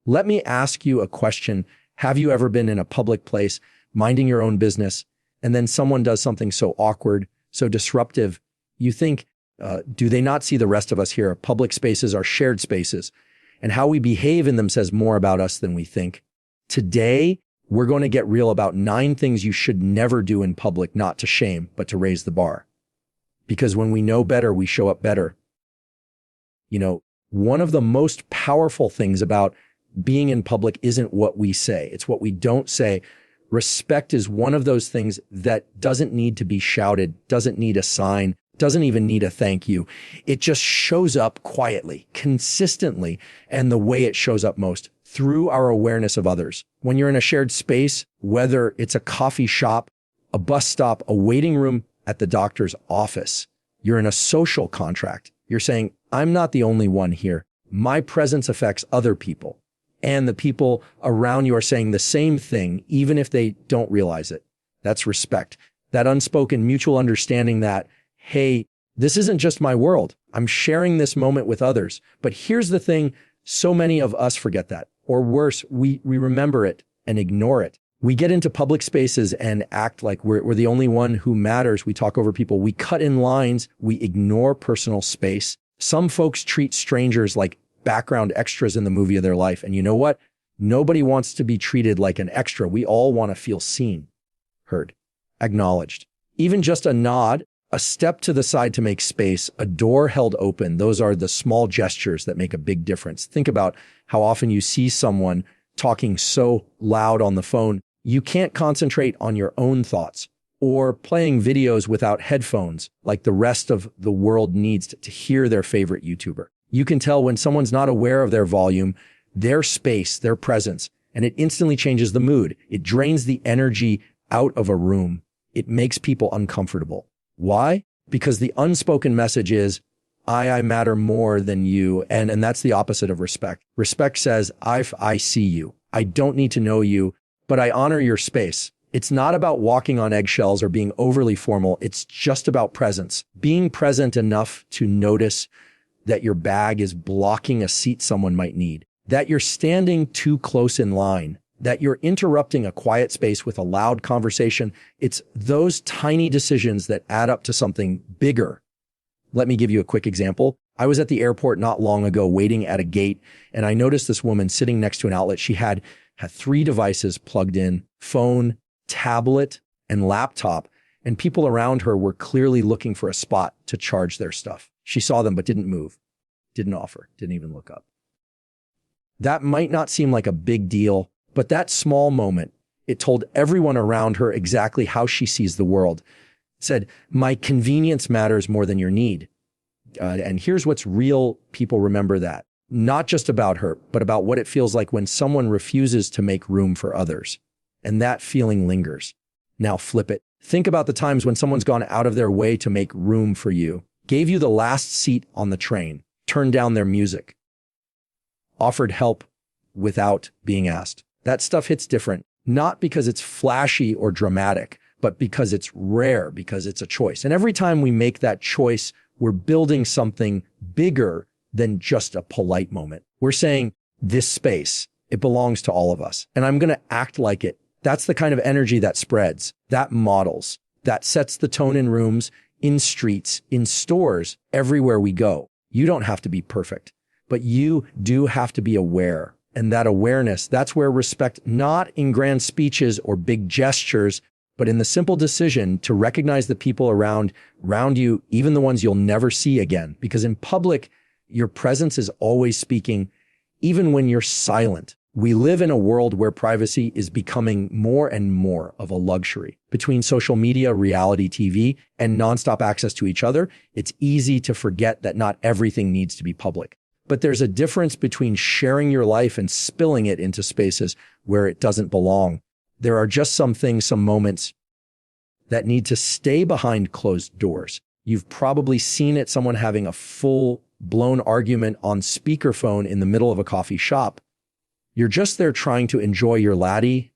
Let me ask you a question. Have you ever been in a public place, minding your own business, and then someone does something so awkward, so disruptive? You think, do they not see the rest of us here? Public spaces are shared spaces, and how we behave in them says more about us than we think. Today, we're going to get real about 9 things you should never do in public, not to shame, but to raise the bar. Because when we know better, we show up better. You know, one of the most powerful things about being in public isn't what we say. It's what we don't say. Respect is one of those things that doesn't need to be shouted, doesn't need a sign, doesn't even need a thank you. It just shows up quietly, consistently, and the way it shows up most, through our awareness of others. When you're in a shared space, whether it's a coffee shop, a bus stop, a waiting room at the doctor's office, you're in a social contract. You're saying, I'm not the only one here. My presence affects other people. And the people around you are saying the same thing, even if they don't realize it. That's respect. That unspoken mutual understanding that, hey, this isn't just my world. I'm sharing this moment with others. But here's the thing, so many of us forget that. Or worse, we remember it and ignore it. We get into public spaces and act like we're the only one who matters. We talk over people. We cut in lines. We ignore personal space. Some folks treat strangers like background extras in the movie of their life. And you know what? Nobody wants to be treated like an extra. We all want to feel seen, heard, acknowledged. Even just a nod, a step to the side to make space, a door held open. Those are the small gestures that make a big difference. Think about how often you see someone talking so loud on the phone, you can't concentrate on your own thoughts, or playing videos without headphones like the rest of the world needs to hear their favorite YouTuber. You can tell when someone's not aware of their volume, their space, their presence, and it instantly changes the mood. It drains the energy out of a room. It makes people uncomfortable. Why? Because the unspoken message is, I matter more than you. And that's the opposite of respect. Respect says, I see you. I don't need to know you, but I honor your space. It's not about walking on eggshells or being overly formal. It's just about presence. Being present enough to notice that your bag is blocking a seat someone might need, that you're standing too close in line, that you're interrupting a quiet space with a loud conversation. It's those tiny decisions that add up to something bigger. Let me give you a quick example. I was at the airport not long ago waiting at a gate, and I noticed this woman sitting next to an outlet. She had 3 devices plugged in, phone, tablet, and laptop, and people around her were clearly looking for a spot to charge their stuff. She saw them but didn't move, didn't offer, didn't even look up. That might not seem like a big deal, but that small moment, it told everyone around her exactly how she sees the world. It said, my convenience matters more than your need. And here's what's real. People remember that. Not just about her, but about what it feels like when someone refuses to make room for others. And that feeling lingers. Now flip it. Think about the times when someone's gone out of their way to make room for you, gave you the last seat on the train, turned down their music, offered help without being asked. That stuff hits different, not because it's flashy or dramatic, but because it's rare, because it's a choice. And every time we make that choice, we're building something bigger than just a polite moment. We're saying this space, it belongs to all of us, and I'm going to act like it. That's the kind of energy that spreads, that models, that sets the tone in rooms, in streets, in stores, everywhere we go. You don't have to be perfect, but you do have to be aware. And that awareness, that's where respect, not in grand speeches or big gestures, but in the simple decision to recognize the people around you, even the ones you'll never see again. Because in public, your presence is always speaking, even when you're silent. We live in a world where privacy is becoming more and more of a luxury. Between social media, reality TV, and nonstop access to each other, it's easy to forget that not everything needs to be public. But there's a difference between sharing your life and spilling it into spaces where it doesn't belong. There are just some things, some moments that need to stay behind closed doors. You've probably seen it, someone having a full-blown argument on speakerphone in the middle of a coffee shop. You're just there trying to enjoy your latte,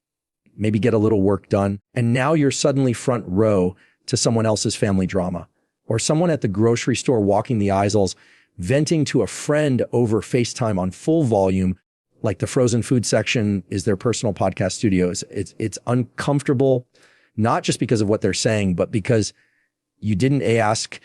maybe get a little work done, and now you're suddenly front row to someone else's family drama, or someone at the grocery store walking the aisles, venting to a friend over FaceTime on full volume, Like the frozen food section is their personal podcast studios. It's uncomfortable, not just because of what they're saying, but because you didn't ask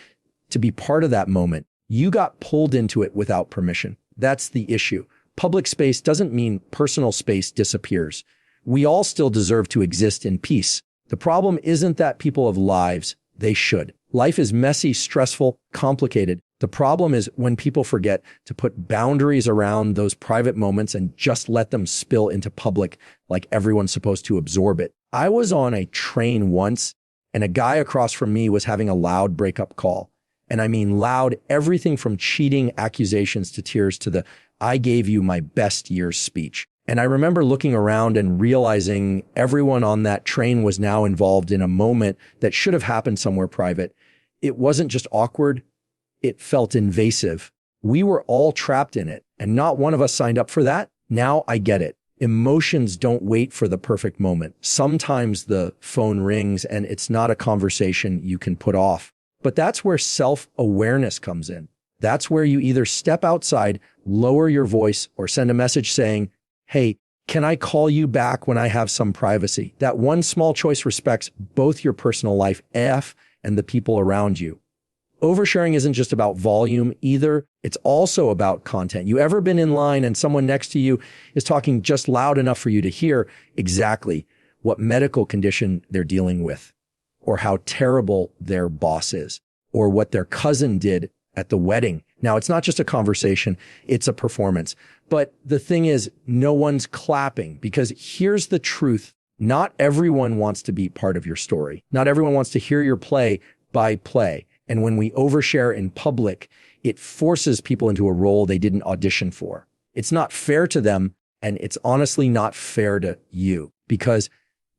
to be part of that moment. You got pulled into it without permission. That's the issue. Public space doesn't mean personal space disappears. We all still deserve to exist in peace. The problem isn't that people have lives. They should. Life is messy, stressful, complicated. The problem is when people forget to put boundaries around those private moments and just let them spill into public like everyone's supposed to absorb it. I was on a train once and a guy across from me was having a loud breakup call. And I mean loud, everything from cheating accusations to tears to the "I gave you my best year's speech." And I remember looking around and realizing everyone on that train was now involved in a moment that should have happened somewhere private. It wasn't just awkward. It felt invasive. We were all trapped in it, and not one of us signed up for that. Now I get it. Emotions don't wait for the perfect moment. Sometimes the phone rings and it's not a conversation you can put off. But that's where self-awareness comes in. That's where you either step outside, lower your voice, or send a message saying, "Hey, can I call you back when I have some privacy?" That one small choice respects both your personal life and the people around you. Oversharing isn't just about volume either. It's also about content. You ever been in line and someone next to you is talking just loud enough for you to hear exactly what medical condition they're dealing with, or how terrible their boss is, or what their cousin did at the wedding? Now, it's not just a conversation, it's a performance. But the thing is, no one's clapping, because here's the truth. Not everyone wants to be part of your story. Not everyone wants to hear your play by play. And when we overshare in public, it forces people into a role they didn't audition for. It's not fair to them, and it's honestly not fair to you. Because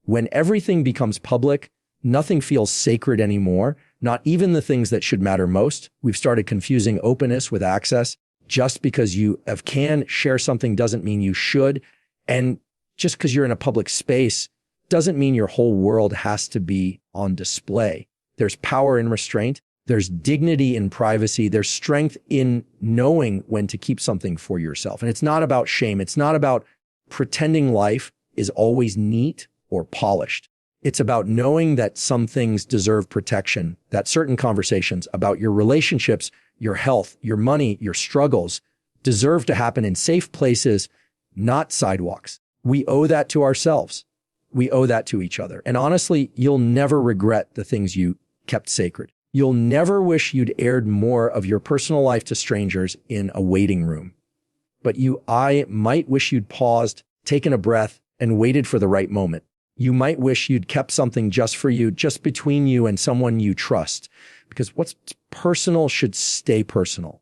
when everything becomes public, nothing feels sacred anymore, not even the things that should matter most. We've started confusing openness with access. Just because you can share something doesn't mean you should. And just because you're in a public space doesn't mean your whole world has to be on display. There's power in restraint. There's dignity in privacy. There's strength in knowing when to keep something for yourself. And it's not about shame. It's not about pretending life is always neat or polished. It's about knowing that some things deserve protection, that certain conversations about your relationships, your health, your money, your struggles deserve to happen in safe places, not sidewalks. We owe that to ourselves. We owe that to each other. And honestly, you'll never regret the things you kept sacred. You'll never wish you'd aired more of your personal life to strangers in a waiting room. But I might wish you'd paused, taken a breath, and waited for the right moment. You might wish you'd kept something just for you, just between you and someone you trust. Because what's personal should stay personal.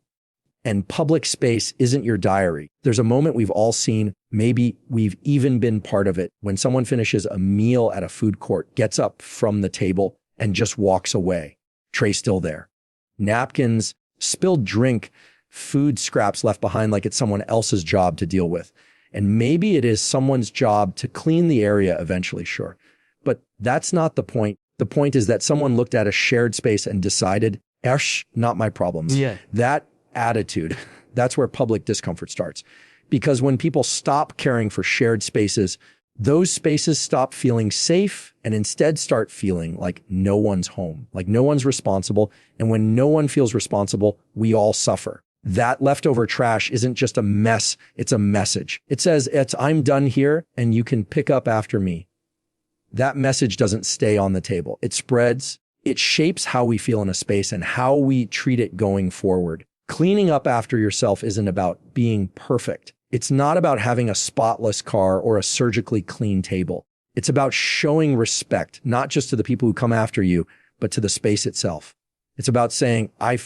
And public space isn't your diary. There's a moment we've all seen, maybe we've even been part of it, when someone finishes a meal at a food court, gets up from the table, and just walks away. Tray still there. Napkins, spilled drink, food scraps left behind like it's someone else's job to deal with. And maybe it is someone's job to clean the area eventually, sure. But that's not the point. The point is that someone looked at a shared space and decided, not my problems. Yeah. That attitude, that's where public discomfort starts. Because when people stop caring for shared spaces, those spaces stop feeling safe and instead start feeling like no one's home, like no one's responsible. And when no one feels responsible, we all suffer. That leftover trash isn't just a mess, it's a message. It says, "I'm done here and you can pick up after me." That message doesn't stay on the table. It spreads. It shapes how we feel in a space and how we treat it going forward. Cleaning up after yourself isn't about being perfect. It's not about having a spotless car or a surgically clean table. It's about showing respect, not just to the people who come after you, but to the space itself. It's about saying, I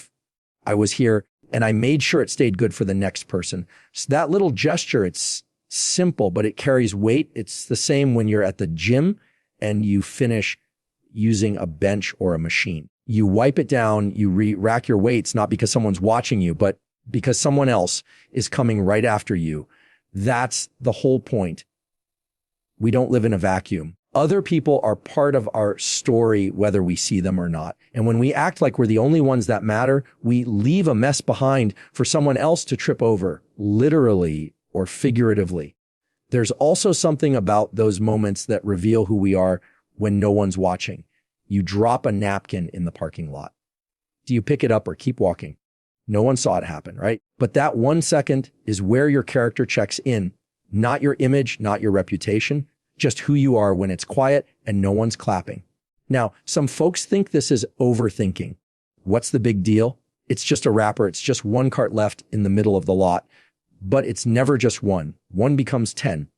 was here and I made sure it stayed good for the next person. So that little gesture, it's simple, but it carries weight. It's the same when you're at the gym and you finish using a bench or a machine. You wipe it down, you rack your weights, not because someone's watching you, but because someone else is coming right after you. That's the whole point. We don't live in a vacuum. Other people are part of our story, whether we see them or not. And when we act like we're the only ones that matter, we leave a mess behind for someone else to trip over, literally or figuratively. There's also something about those moments that reveal who we are when no one's watching. You drop a napkin in the parking lot. Do you pick it up or keep walking? No one saw it happen, right? But that 1 second is where your character checks in, not your image, not your reputation, just who you are when it's quiet and no one's clapping. Now, some folks think this is overthinking. What's the big deal? It's just a wrapper. It's just one cart left in the middle of the lot. But it's never just one. One becomes 10.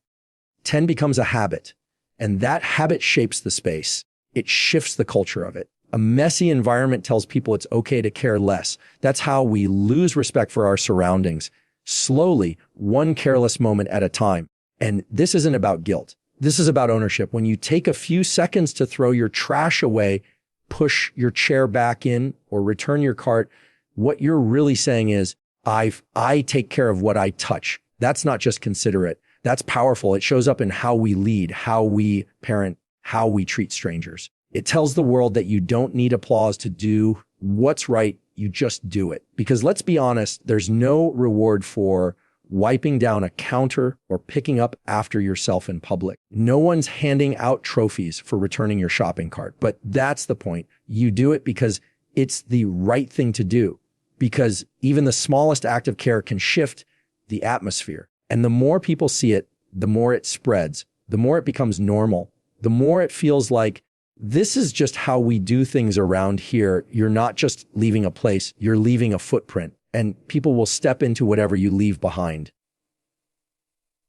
10 becomes a habit. And that habit shapes the space. It shifts the culture of it. A messy environment tells people it's okay to care less. That's how we lose respect for our surroundings. Slowly, one careless moment at a time. And this isn't about guilt. This is about ownership. When you take a few seconds to throw your trash away, push your chair back in, or return your cart, what you're really saying is, I take care of what I touch. That's not just considerate. That's powerful. It shows up in how we lead, how we parent, how we treat strangers. It tells the world that you don't need applause to do what's right. You just do it. Because let's be honest, there's no reward for wiping down a counter or picking up after yourself in public. No one's handing out trophies for returning your shopping cart. But that's the point. You do it because it's the right thing to do. Because even the smallest act of care can shift the atmosphere. And the more people see it, the more it spreads, the more it becomes normal, the more it feels like this is just how we do things around here. You're not just leaving a place, you're leaving a footprint, and people will step into whatever you leave behind.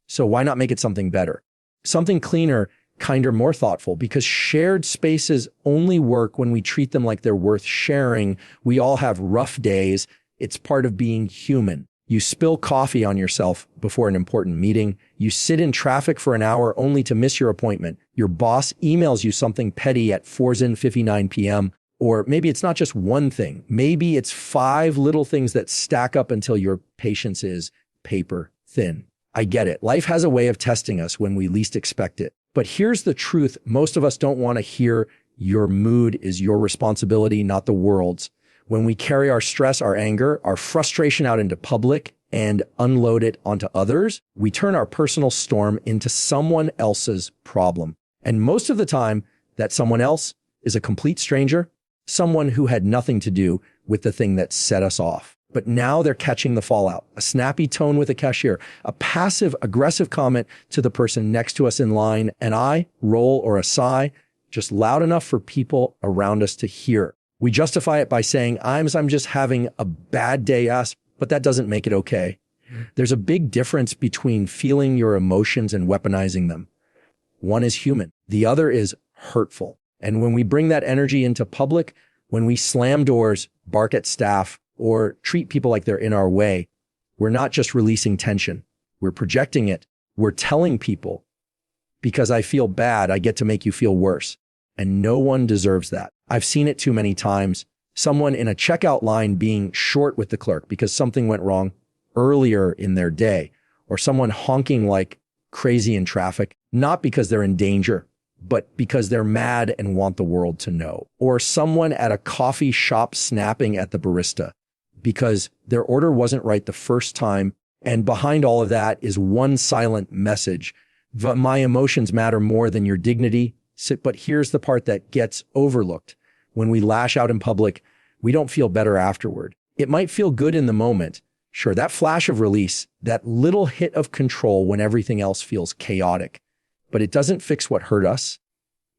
So why not make it something better? Something cleaner, kinder, more thoughtful, because shared spaces only work when we treat them like they're worth sharing. We all have rough days. It's part of being human. You spill coffee on yourself before an important meeting. You sit in traffic for an hour only to miss your appointment. Your boss emails you something petty at 4:59 p.m. Or maybe it's not just one thing. Maybe it's 5 little things that stack up until your patience is paper thin. I get it. Life has a way of testing us when we least expect it. But here's the truth. Most of us don't want to hear your mood is your responsibility, not the world's. When we carry our stress, our anger, our frustration out into public and unload it onto others, we turn our personal storm into someone else's problem. And most of the time, that someone else is a complete stranger, someone who had nothing to do with the thing that set us off. But now they're catching the fallout. A snappy tone with a cashier, a passive aggressive comment to the person next to us in line, an eye roll or a sigh, just loud enough for people around us to hear. We justify it by saying, I'm just having a bad day, but that doesn't make it okay. There's a big difference between feeling your emotions and weaponizing them. One is human. The other is hurtful. And when we bring that energy into public, when we slam doors, bark at staff, or treat people like they're in our way, we're not just releasing tension. We're projecting it. We're telling people, because I feel bad, I get to make you feel worse. And no one deserves that. I've seen it too many times. Someone in a checkout line being short with the clerk because something went wrong earlier in their day, or someone honking like crazy in traffic, not because they're in danger, but because they're mad and want the world to know. Or someone at a coffee shop snapping at the barista because their order wasn't right the first time. And behind all of that is one silent message. My emotions matter more than your dignity. But here's the part that gets overlooked. When we lash out in public, we don't feel better afterward. It might feel good in the moment. Sure, that flash of release, that little hit of control when everything else feels chaotic. But it doesn't fix what hurt us.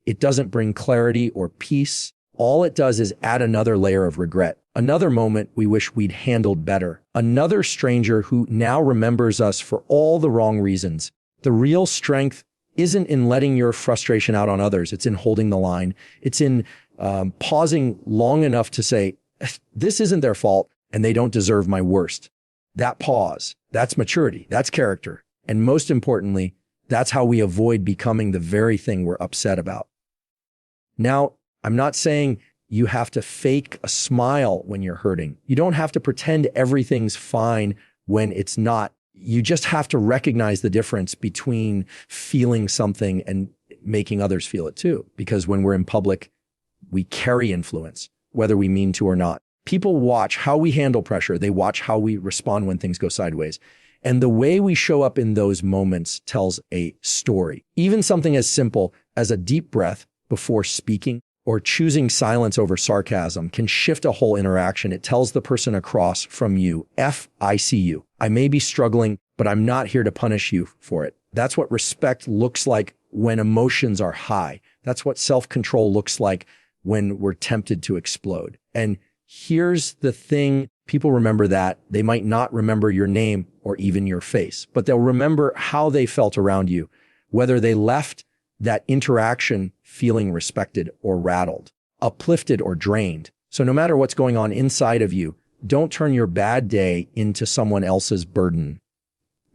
It doesn't bring clarity or peace. All it does is add another layer of regret. Another moment we wish we'd handled better. Another stranger who now remembers us for all the wrong reasons. The real strength isn't in letting your frustration out on others. It's in holding the line. It's in pausing long enough to say, this isn't their fault and they don't deserve my worst. That pause, that's maturity, that's character. And most importantly, that's how we avoid becoming the very thing we're upset about. Now, I'm not saying you have to fake a smile when you're hurting. You don't have to pretend everything's fine when it's not. You just have to recognize the difference between feeling something and making others feel it too. Because when we're in public, we carry influence, whether we mean to or not. People watch how we handle pressure. They watch how we respond when things go sideways. And the way we show up in those moments tells a story. Even something as simple as a deep breath before speaking or choosing silence over sarcasm can shift a whole interaction. It tells the person across from you, I see you. I may be struggling, but I'm not here to punish you for it. That's what respect looks like when emotions are high. That's what self-control looks like when we're tempted to explode. And here's the thing. People remember that. They might not remember your name or even your face, but they'll remember how they felt around you, whether they left that interaction feeling respected or rattled, uplifted or drained. So no matter what's going on inside of you, don't turn your bad day into someone else's burden,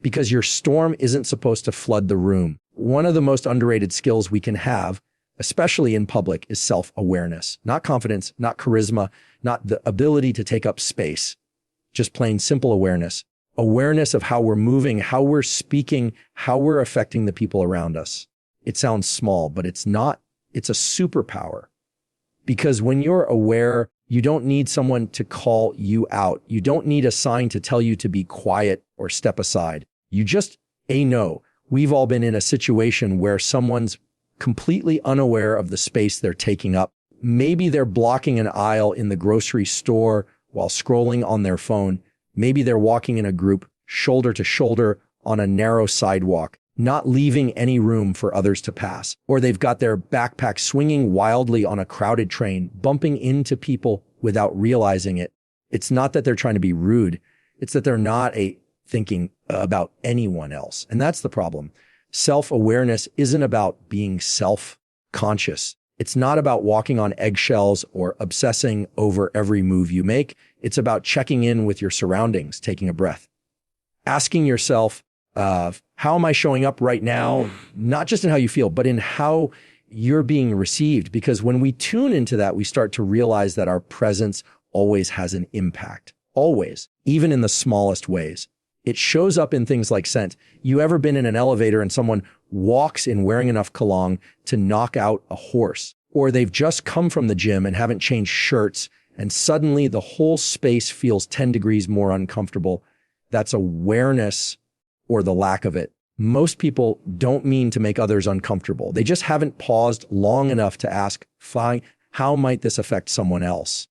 because your storm isn't supposed to flood the room. One of the most underrated skills we can have, especially in public, is self-awareness. Not confidence, not charisma, not the ability to take up space. Just plain simple awareness. Awareness of how we're moving, how we're speaking, how we're affecting the people around us. It sounds small, but it's not. It's a superpower. Because when you're aware, you don't need someone to call you out. You don't need a sign to tell you to be quiet or step aside. You just know. We've all been in a situation where someone's completely unaware of the space they're taking up. Maybe they're blocking an aisle in the grocery store while scrolling on their phone. Maybe they're walking in a group, shoulder to shoulder on a narrow sidewalk, not leaving any room for others to pass. Or they've got their backpack swinging wildly on a crowded train, bumping into people without realizing it. It's not that they're trying to be rude. It's that they're not thinking about anyone else. And that's the problem. Self-awareness isn't about being self-conscious. It's not about walking on eggshells or obsessing over every move you make. It's about checking in with your surroundings, taking a breath, asking yourself, how am I showing up right now? Not just in how you feel, but in how you're being received. Because when we tune into that, we start to realize that our presence always has an impact. Always, even in the smallest ways. It shows up in things like scent. You ever been in an elevator and someone walks in wearing enough cologne to knock out a horse? Or they've just come from the gym and haven't changed shirts, and suddenly the whole space feels 10 degrees more uncomfortable. That's awareness, or the lack of it. Most people don't mean to make others uncomfortable. They just haven't paused long enough to ask, fine, how might this affect someone else?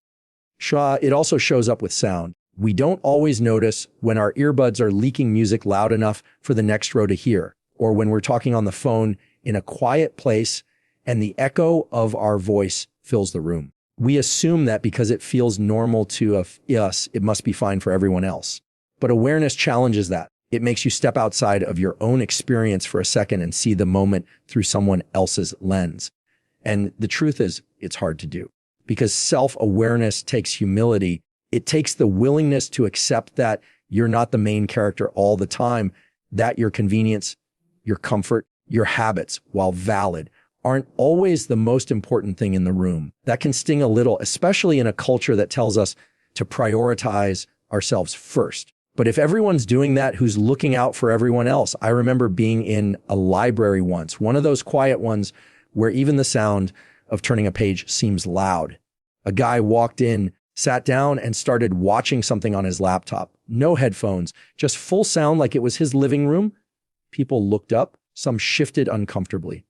It also shows up with sound. We don't always notice when our earbuds are leaking music loud enough for the next row to hear, or when we're talking on the phone in a quiet place and the echo of our voice fills the room. We assume that because it feels normal to us, it must be fine for everyone else. But awareness challenges that. It makes you step outside of your own experience for a second and see the moment through someone else's lens. And the truth is, it's hard to do, because self-awareness takes humility. It takes the willingness to accept that you're not the main character all the time, that your convenience, your comfort, your habits, while valid, aren't always the most important thing in the room. That can sting a little, especially in a culture that tells us to prioritize ourselves first. But if everyone's doing that, who's looking out for everyone else? I remember being in a library once, one of those quiet ones where even the sound of turning a page seems loud. A guy walked in, sat down, and started watching something on his laptop. No headphones, just full sound like it was his living room. People looked up, some shifted uncomfortably.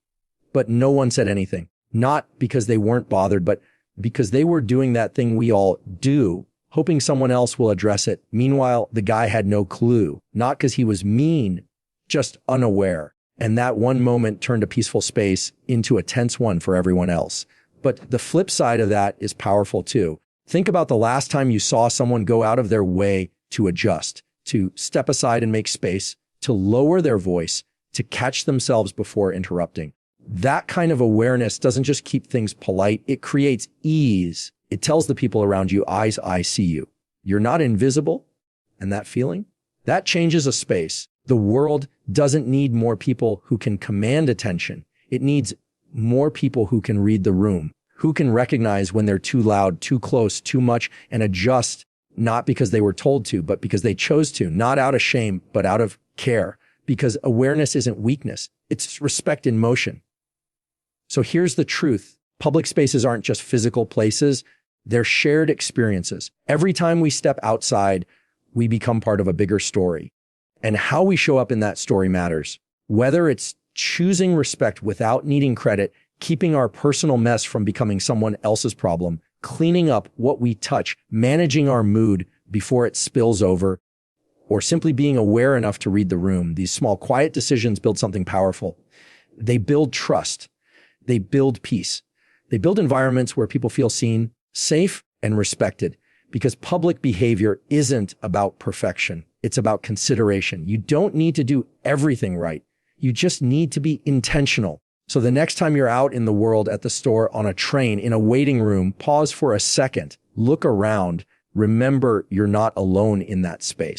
But no one said anything. Not because they weren't bothered, but because they were doing that thing we all do, hoping someone else will address it. Meanwhile, the guy had no clue, not because he was mean, just unaware. And that one moment turned a peaceful space into a tense one for everyone else. But the flip side of that is powerful too. Think about the last time you saw someone go out of their way to adjust, to step aside and make space, to lower their voice, to catch themselves before interrupting. That kind of awareness doesn't just keep things polite, it creates ease. It tells the people around you, I see you. You're not invisible. And that feeling, that changes a space. The world doesn't need more people who can command attention. It needs more people who can read the room, who can recognize when they're too loud, too close, too much, and adjust, not because they were told to, but because they chose to, not out of shame, but out of care. Because awareness isn't weakness. It's respect in motion. So here's the truth. Public spaces aren't just physical places. They're shared experiences. Every time we step outside, we become part of a bigger story. And how we show up in that story matters. Whether it's choosing respect without needing credit, keeping our personal mess from becoming someone else's problem, cleaning up what we touch, managing our mood before it spills over, or simply being aware enough to read the room. These small, quiet decisions build something powerful. They build trust. They build peace. They build environments where people feel seen, safe, and respected, because public behavior isn't about perfection. It's about consideration. You don't need to do everything right. You just need to be intentional. So the next time you're out in the world, at the store, on a train, in a waiting room, pause for a second, look around, remember you're not alone in that space.